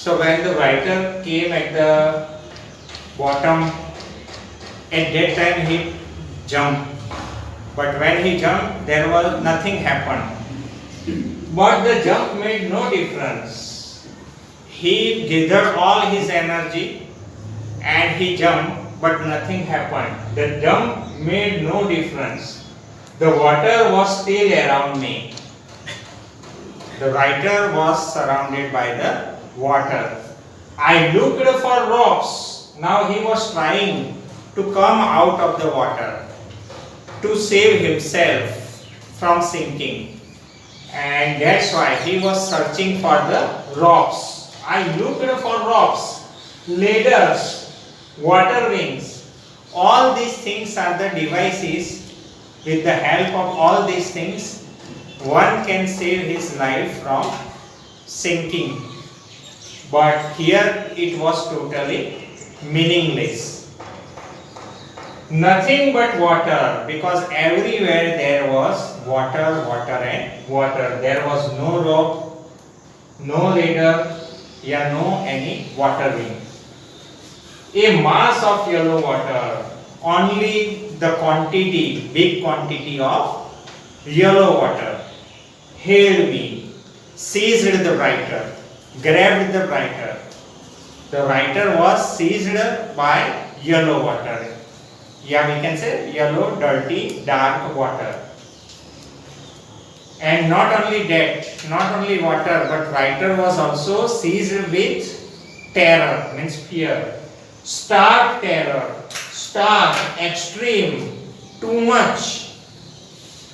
So when the writer came at the bottom, at that time he jumped. But when he jumped, there was nothing happened. But the jump made no difference. He gathered all his energy and he jumped, but nothing happened. The jump made no difference. The water was still around me. The writer was surrounded by the water. I looked for ropes. Now he was trying to come out of the water to save himself from sinking. And that's why he was searching for the ropes. I looked for ropes, ladders, water wings. All these things are the devices. With the help of all these things, one can save his life from sinking. But here it was totally meaningless. Nothing but water, because everywhere there was water, water and water. There was no rope, no ladder, no any water wing. A mass of yellow water, only the quantity, big quantity of yellow water, hailed me, seized the writer, grabbed the writer. The writer was seized by yellow water. Yeah, we can say yellow, dirty, dark water. And not only that, not only water, but writer was also seized with terror, means fear. Stark terror, stark, extreme, too much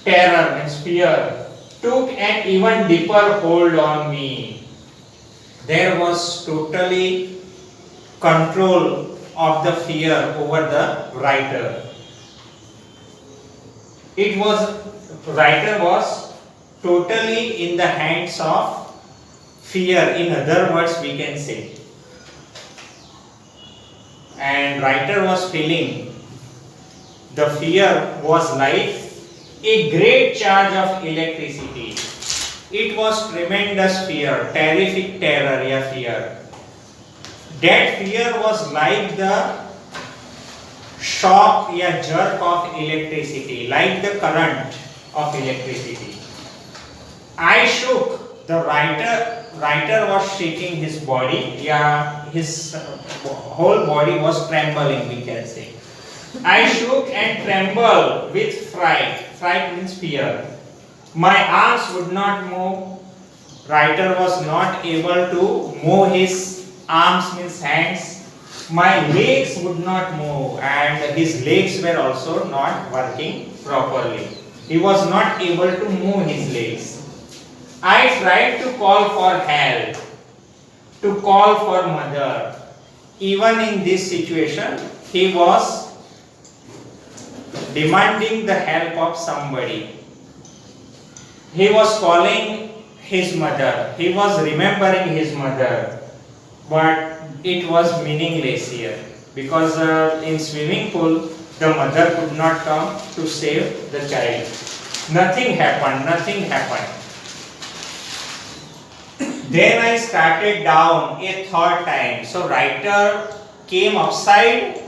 terror, means fear, took an even deeper hold on me. There was totally control of the fear over the writer. Writer was totally in the hands of fear, in other words we can say. And writer was feeling the fear was like a great charge of electricity. It was tremendous fear, terrific terror, fear. That fear was like the shock, jerk of electricity, like the current of electricity. I shook. The writer was shaking his body. His whole body was trembling, we can say. I shook and trembled with fright. Fright means fear. My arms would not move. Writer was not able to move his arms, means hands. My legs would not move, and his legs were also not working properly. He was not able to move his legs. I tried to call for help, to call for mother. Even in this situation, he was demanding the help of somebody. He was calling his mother. He was remembering his mother. But it was meaningless here, because in swimming pool, the mother could not come to save the child. Nothing happened, nothing happened. Then I started down a third time. So writer came upside,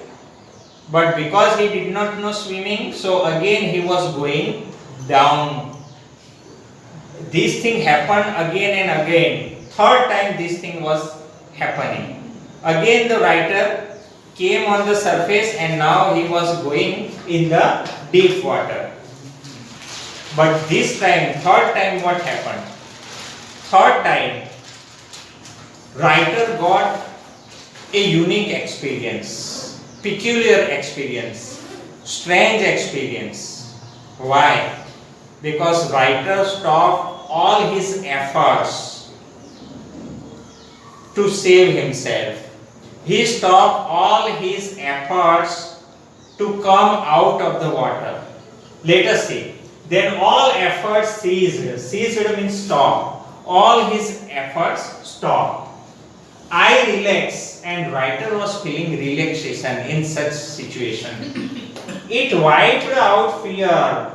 but because he did not know swimming, so again he was going down. This thing happened again and again. Third time this thing was happening. Again the writer came on the surface, and now he was going in the deep water. But this time, third time, what happened? Third time, writer got a unique experience, peculiar experience, strange experience. Why? Because writer stopped all his efforts to save himself. He stopped all his efforts to come out of the water. Let us see. Then all efforts ceased. Ceased means stop. All his efforts stopped. I relaxed, and writer was feeling relaxation in such situation. It wiped out fear.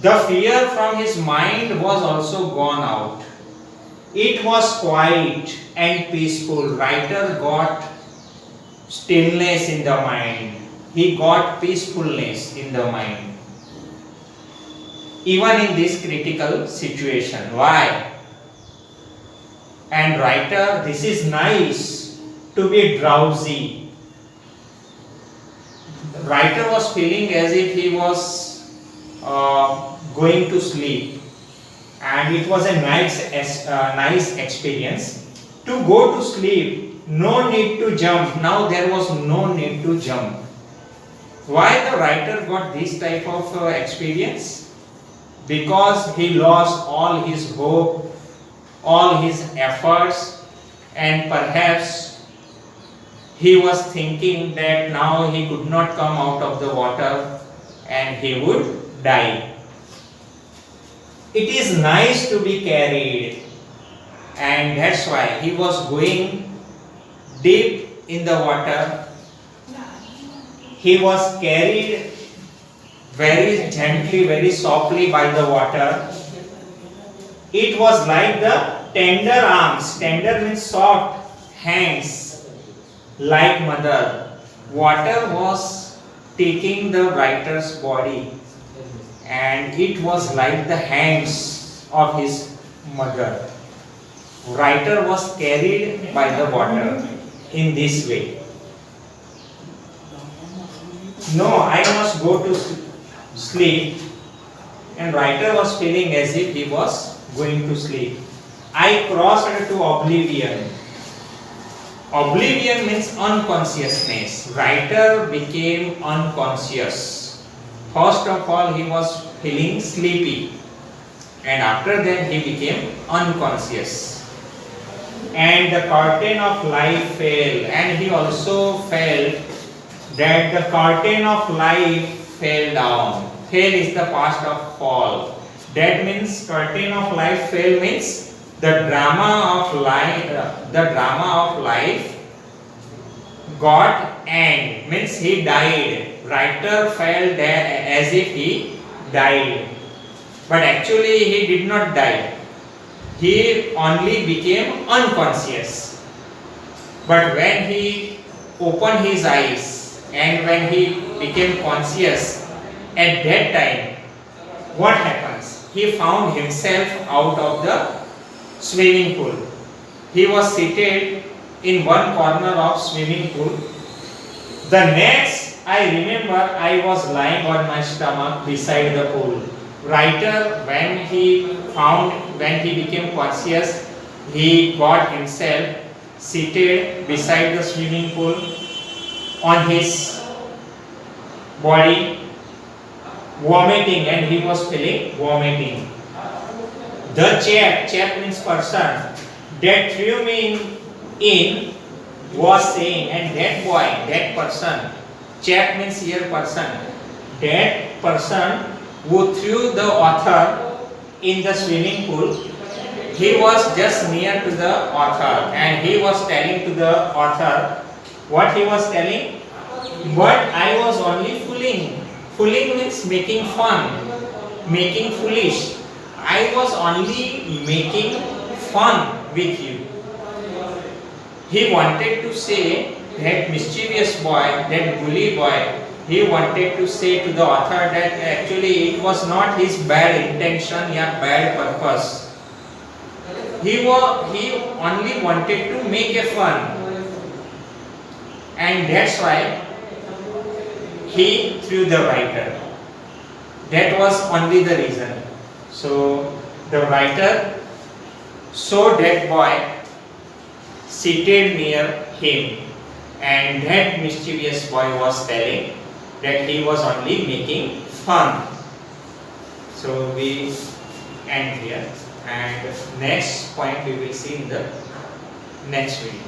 The fear from his mind was also gone out. It was quiet and peaceful. Writer got stillness in the mind. He got peacefulness in the mind. Even in this critical situation. Why? And writer, this is nice to be drowsy. The writer was feeling as if he was going to sleep, and it was a nice experience to go to sleep. No need to jump. Now there was no need to jump. Why the writer got this type of experience? Because he lost all his hope, all his efforts, and perhaps he was thinking that now he could not come out of the water and he would die. It is nice to be carried, and that's why he was going deep in the water. He was carried very gently, very softly by the water. It was like the tender arms, tender means soft hands, like mother. Water was taking the writer's body, and it was like the hands of his mother. Writer was carried by the water in this way. No, I must go to sleep, and writer was feeling as if he was going to sleep. I crossed to oblivion. Oblivion means unconsciousness. Writer became unconscious. First of all, he was feeling sleepy, and after that he became unconscious. And the curtain of life fell, and he also felt that the curtain of life fell down. Fell is the past of fall. That means curtain of life fell means the drama of life. Got end, means he died. Writer felt as if he died, but actually he did not die. He only became unconscious. But when he opened his eyes and when he became conscious, at that time, what happens? He found himself out of the swimming pool. He was seated in one corner of swimming pool. The next, I remember I was lying on my stomach beside the pool. Writer, when he became conscious, he got himself seated beside the swimming pool on his body, vomiting, and he was feeling vomiting. The chap means person, that threw me in was saying, and that boy, that person, chap means here person, that person who threw the author in the swimming pool, he was just near to the author, and he was telling to the author what he was telling. But I was only fooling. Fooling means making fun, making foolish. I was only making fun with you. He wanted to say, that mischievous boy, that bully boy, he wanted to say to the author that actually it was not his bad intention or bad purpose. He only wanted to make a fun, and that's why he threw the writer. That was only the reason. So the writer saw that boy seated near him, and that mischievous boy was telling that he was only making fun. So we end here, and next point we will see in the next video.